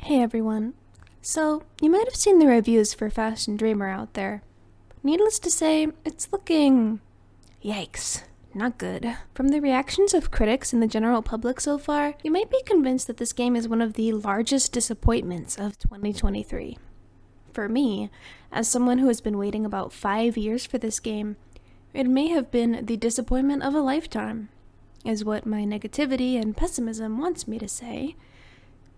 Hey everyone. So, you might have seen the reviews for Fashion Dreamer out there. Needless to say, it's looking... yikes. Not good. From the reactions of critics and the general public so far, you might be convinced that this game is one of the largest disappointments of 2023. For me, as someone who has been waiting about 5 years for this game, it may have been the disappointment of a lifetime, is what my negativity and pessimism wants me to say.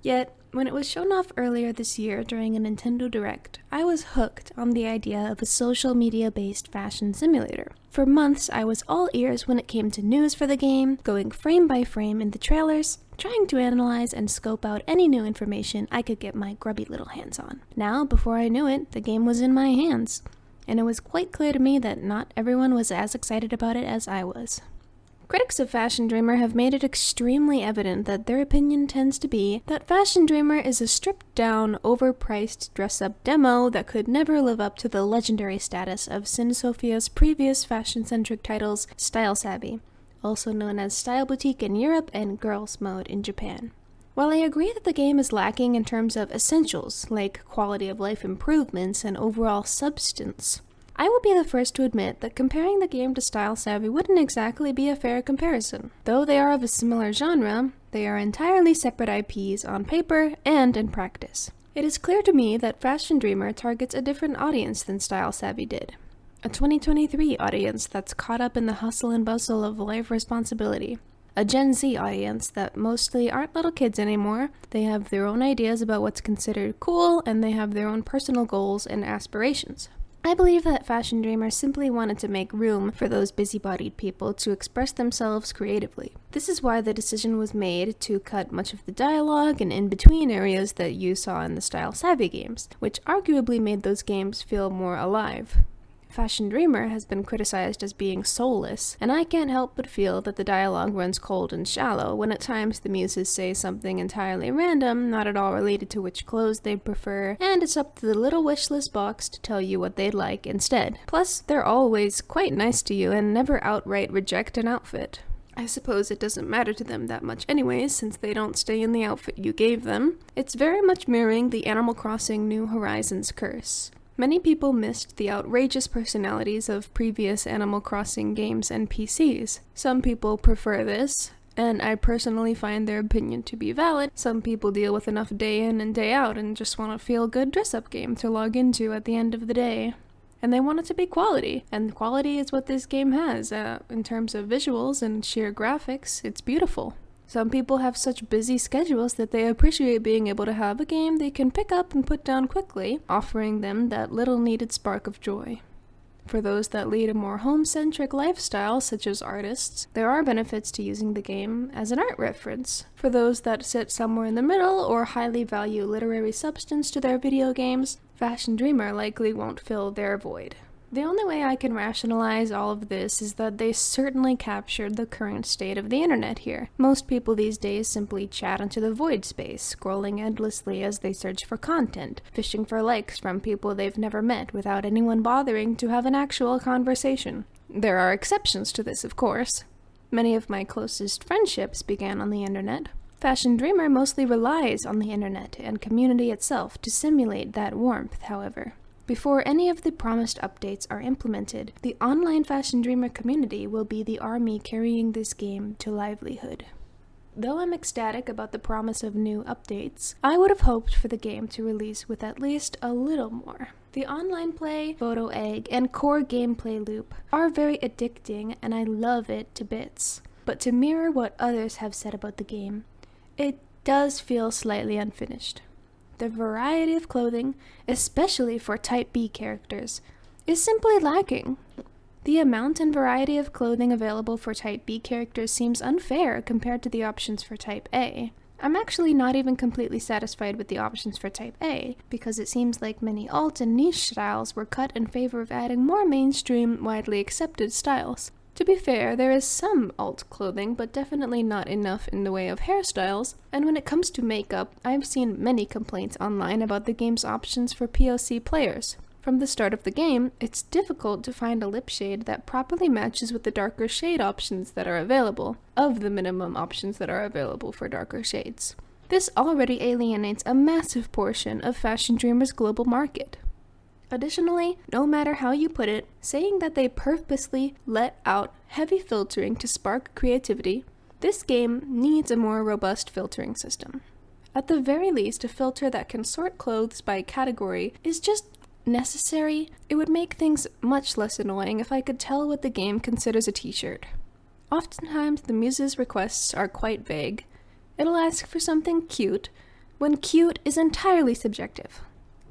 Yet, when it was shown off earlier this year during a Nintendo Direct, I was hooked on the idea of a social media-based fashion simulator. For months, I was all ears when it came to news for the game, going frame by frame in the trailers, trying to analyze and scope out any new information I could get my grubby little hands on. Now, before I knew it, the game was in my hands, and it was quite clear to me that not everyone was as excited about it as I was. Critics of Fashion Dreamer have made it extremely evident that their opinion tends to be that Fashion Dreamer is a stripped-down, overpriced dress-up demo that could never live up to the legendary status of Syn Sophia's previous fashion-centric titles, Style Savvy, also known as Style Boutique in Europe and Girls Mode in Japan. While I agree that the game is lacking in terms of essentials, like quality of life improvements and overall substance, I will be the first to admit that comparing the game to Style Savvy wouldn't exactly be a fair comparison. Though they are of a similar genre, they are entirely separate IPs on paper and in practice. It is clear to me that Fashion Dreamer targets a different audience than Style Savvy did. A 2023 audience that's caught up in the hustle and bustle of life responsibility. A Gen Z audience that mostly aren't little kids anymore. They have their own ideas about what's considered cool, and they have their own personal goals and aspirations. I believe that Fashion Dreamer simply wanted to make room for those busy-bodied people to express themselves creatively. This is why the decision was made to cut much of the dialogue and in-between areas that you saw in the Style Savvy games, which arguably made those games feel more alive. Fashion Dreamer has been criticized as being soulless, and I can't help but feel that the dialogue runs cold and shallow when at times the muses say something entirely random, not at all related to which clothes they'd prefer, and it's up to the little wishlist box to tell you what they'd like instead. Plus, they're always quite nice to you and never outright reject an outfit. I suppose it doesn't matter to them that much anyways, since they don't stay in the outfit you gave them. It's very much mirroring the Animal Crossing New Horizons curse. Many people missed the outrageous personalities of previous Animal Crossing games NPCs. Some people prefer this, and I personally find their opinion to be valid. Some people deal with enough day in and day out and just want a feel-good dress-up game to log into at the end of the day. And they want it to be quality, and quality is what this game has. In terms of visuals and sheer graphics, it's beautiful. Some people have such busy schedules that they appreciate being able to have a game they can pick up and put down quickly, offering them that little needed spark of joy. For those that lead a more home-centric lifestyle, such as artists, there are benefits to using the game as an art reference. For those that sit somewhere in the middle or highly value literary substance to their video games, Fashion Dreamer likely won't fill their void. The only way I can rationalize all of this is that they certainly captured the current state of the internet here. Most people these days simply chat into the void space, scrolling endlessly as they search for content, fishing for likes from people they've never met without anyone bothering to have an actual conversation. There are exceptions to this, of course. Many of my closest friendships began on the internet. Fashion Dreamer mostly relies on the internet and community itself to simulate that warmth, however. Before any of the promised updates are implemented, the online Fashion Dreamer community will be the army carrying this game to livelihood. Though I'm ecstatic about the promise of new updates, I would have hoped for the game to release with at least a little more. The online play, photo egg, and core gameplay loop are very addicting, and I love it to bits. But to mirror what others have said about the game, it does feel slightly unfinished. The variety of clothing, especially for Type B characters, is simply lacking. The amount and variety of clothing available for Type B characters seems unfair compared to the options for Type A. I'm actually not even completely satisfied with the options for Type A, because it seems like many alt and niche styles were cut in favor of adding more mainstream, widely accepted styles. To be fair, there is some alt clothing, but definitely not enough in the way of hairstyles, and when it comes to makeup, I've seen many complaints online about the game's options for POC players. From the start of the game, it's difficult to find a lip shade that properly matches with the darker shade options that are available, of the minimum options that are available for darker shades. This already alienates a massive portion of Fashion Dreamer's global market. Additionally, no matter how you put it, saying that they purposely let out heavy filtering to spark creativity, this game needs a more robust filtering system. At the very least, a filter that can sort clothes by category is just necessary. It would make things much less annoying if I could tell what the game considers a t-shirt. Oftentimes, the muse's requests are quite vague. It'll ask for something cute, when cute is entirely subjective.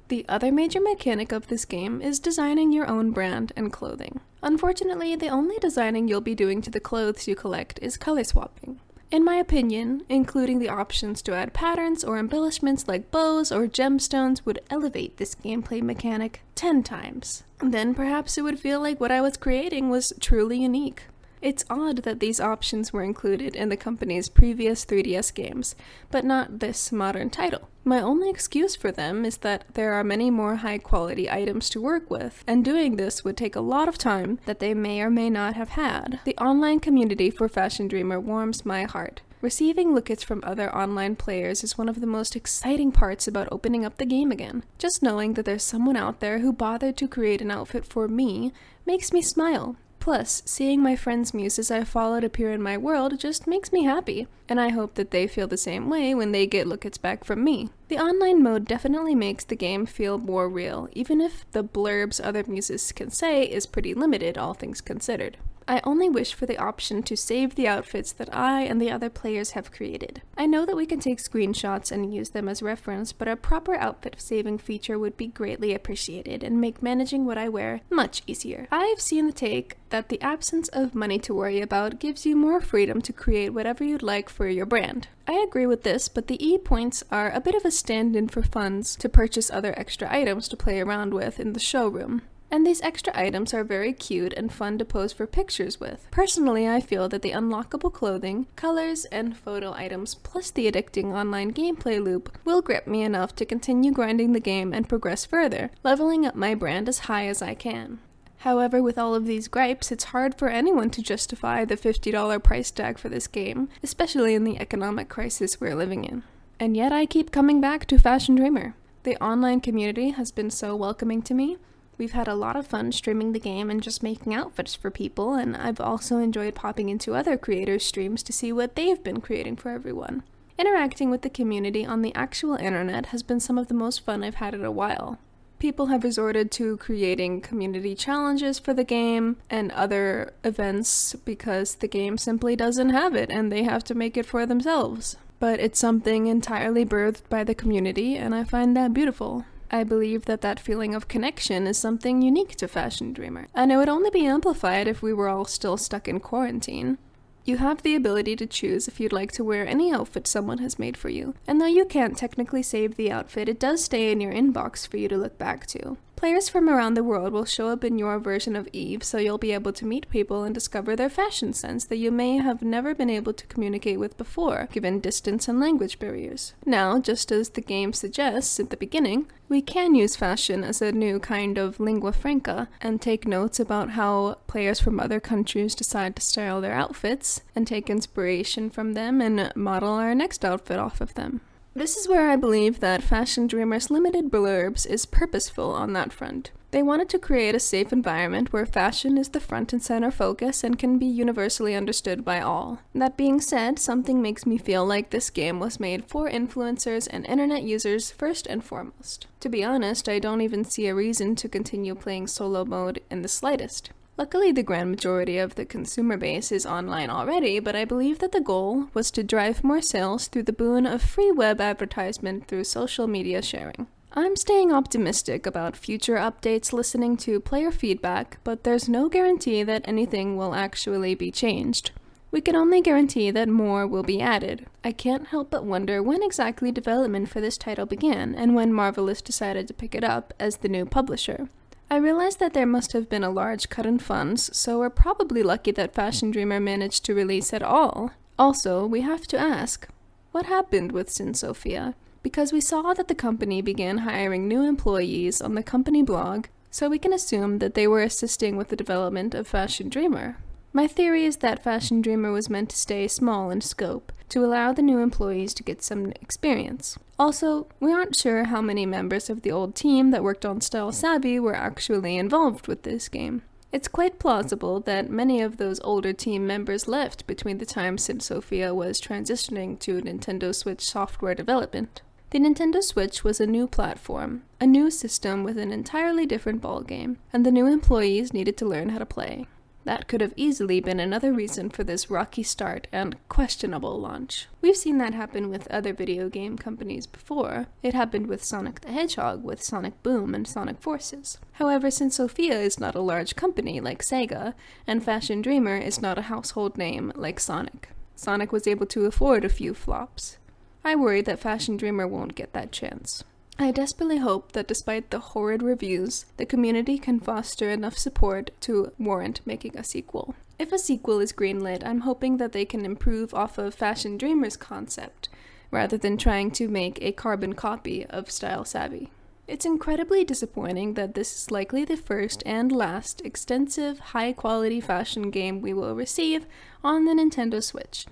The other major mechanic of this game is designing your own brand and clothing. Unfortunately, the only designing you'll be doing to the clothes you collect is color swapping. In my opinion, including the options to add patterns or embellishments like bows or gemstones would elevate this gameplay mechanic 10 times. Then perhaps it would feel like what I was creating was truly unique. It's odd that these options were included in the company's previous 3DS games, but not this modern title. My only excuse for them is that there are many more high-quality items to work with, and doing this would take a lot of time that they may or may not have had. The online community for Fashion Dreamer warms my heart. Receiving lookouts from other online players is one of the most exciting parts about opening up the game again. Just knowing that there's someone out there who bothered to create an outfit for me makes me smile. Plus, seeing my friends' muses I followed appear in my world just makes me happy, and I hope that they feel the same way when they get lookouts back from me. The online mode definitely makes the game feel more real, even if the blurbs other muses can say is pretty limited, all things considered. I only wish for the option to save the outfits that I and the other players have created. I know that we can take screenshots and use them as reference, but a proper outfit saving feature would be greatly appreciated and make managing what I wear much easier. I've seen the take that the absence of money to worry about gives you more freedom to create whatever you'd like for your brand. I agree with this, but the E-points are a bit of a stand-in for funds to purchase other extra items to play around with in the showroom. And these extra items are very cute and fun to pose for pictures with. Personally, I feel that the unlockable clothing, colors, and photo items, plus the addicting online gameplay loop, will grip me enough to continue grinding the game and progress further, leveling up my brand as high as I can. However, with all of these gripes, it's hard for anyone to justify the $50 price tag for this game, especially in the economic crisis we're living in. And yet I keep coming back to Fashion Dreamer. The online community has been so welcoming to me. We've had a lot of fun streaming the game and just making outfits for people, and I've also enjoyed popping into other creators' streams to see what they've been creating for everyone. Interacting with the community on the actual internet has been some of the most fun I've had in a while. People have resorted to creating community challenges for the game and other events because the game simply doesn't have it and they have to make it for themselves. But it's something entirely birthed by the community, and I find that beautiful. I believe that that feeling of connection is something unique to Fashion Dreamer, and it would only be amplified if we were all still stuck in quarantine. You have the ability to choose if you'd like to wear any outfit someone has made for you, and though you can't technically save the outfit, it does stay in your inbox for you to look back to. Players from around the world will show up in your version of Eve, so you'll be able to meet people and discover their fashion sense that you may have never been able to communicate with before, given distance and language barriers. Now, just as the game suggests at the beginning, we can use fashion as a new kind of lingua franca and take notes about how players from other countries decide to style their outfits and take inspiration from them and model our next outfit off of them. This is where I believe that Fashion Dreamer's limited blurbs is purposeful on that front. They wanted to create a safe environment where fashion is the front and center focus and can be universally understood by all. That being said, something makes me feel like this game was made for influencers and internet users first and foremost. To be honest, I don't even see a reason to continue playing solo mode in the slightest. Luckily, the grand majority of the consumer base is online already, but I believe that the goal was to drive more sales through the boon of free web advertisement through social media sharing. I'm staying optimistic about future updates listening to player feedback, but there's no guarantee that anything will actually be changed. We can only guarantee that more will be added. I can't help but wonder when exactly development for this title began and when Marvelous decided to pick it up as the new publisher. I realized that there must have been a large cut in funds, so we're probably lucky that Fashion Dreamer managed to release at all. Also, we have to ask, what happened with Syn Sophia? Because we saw that the company began hiring new employees on the company blog, so we can assume that they were assisting with the development of Fashion Dreamer. My theory is that Fashion Dreamer was meant to stay small in scope, to allow the new employees to get some experience. Also, we aren't sure how many members of the old team that worked on Style Savvy were actually involved with this game. It's quite plausible that many of those older team members left between the time Syn Sophia was transitioning to Nintendo Switch software development. The Nintendo Switch was a new platform, a new system with an entirely different ballgame, and the new employees needed to learn how to play. That could have easily been another reason for this rocky start and questionable launch. We've seen that happen with other video game companies before. It happened with Sonic the Hedgehog with Sonic Boom and Sonic Forces. However, Syn Sophia is not a large company like Sega, and Fashion Dreamer is not a household name like Sonic. Sonic was able to afford a few flops. I worry that Fashion Dreamer won't get that chance. I desperately hope that despite the horrid reviews, the community can foster enough support to warrant making a sequel. If a sequel is greenlit, I'm hoping that they can improve off of Fashion Dreamer's concept, rather than trying to make a carbon copy of Style Savvy. It's incredibly disappointing that this is likely the first and last extensive, high-quality fashion game we will receive on the Nintendo Switch,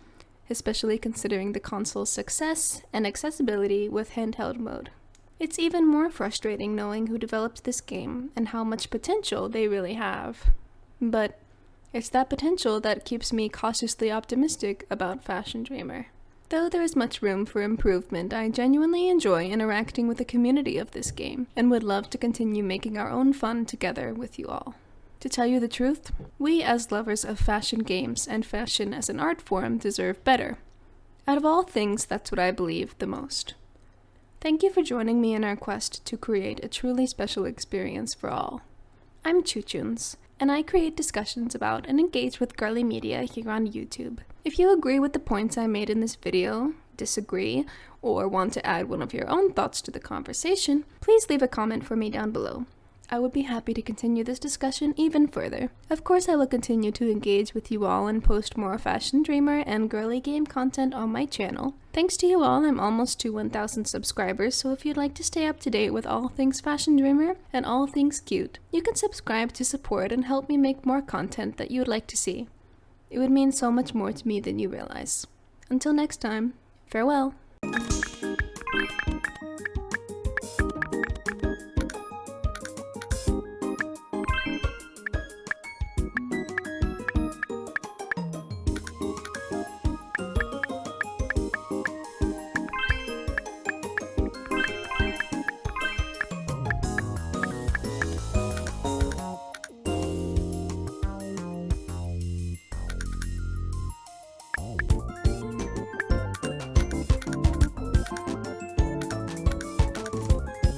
especially considering the console's success and accessibility with handheld mode. It's even more frustrating knowing who developed this game and how much potential they really have. But it's that potential that keeps me cautiously optimistic about Fashion Dreamer. Though there is much room for improvement, I genuinely enjoy interacting with the community of this game and would love to continue making our own fun together with you all. To tell you the truth, we as lovers of fashion games and fashion as an art form deserve better. Out of all things, that's what I believe the most. Thank you for joining me in our quest to create a truly special experience for all. I'm chu-chuns, and I create discussions about and engage with girly media here on YouTube. If you agree with the points I made in this video, disagree, or want to add one of your own thoughts to the conversation, please leave a comment for me down below. I would be happy to continue this discussion even further. Of course, I will continue to engage with you all and post more Fashion Dreamer and girly game content on my channel. Thanks to you all, I'm almost to 1,000 subscribers, so if you'd like to stay up to date with all things Fashion Dreamer and all things cute, you can subscribe to support and help me make more content that you would like to see. It would mean so much more to me than you realize. Until next time, farewell!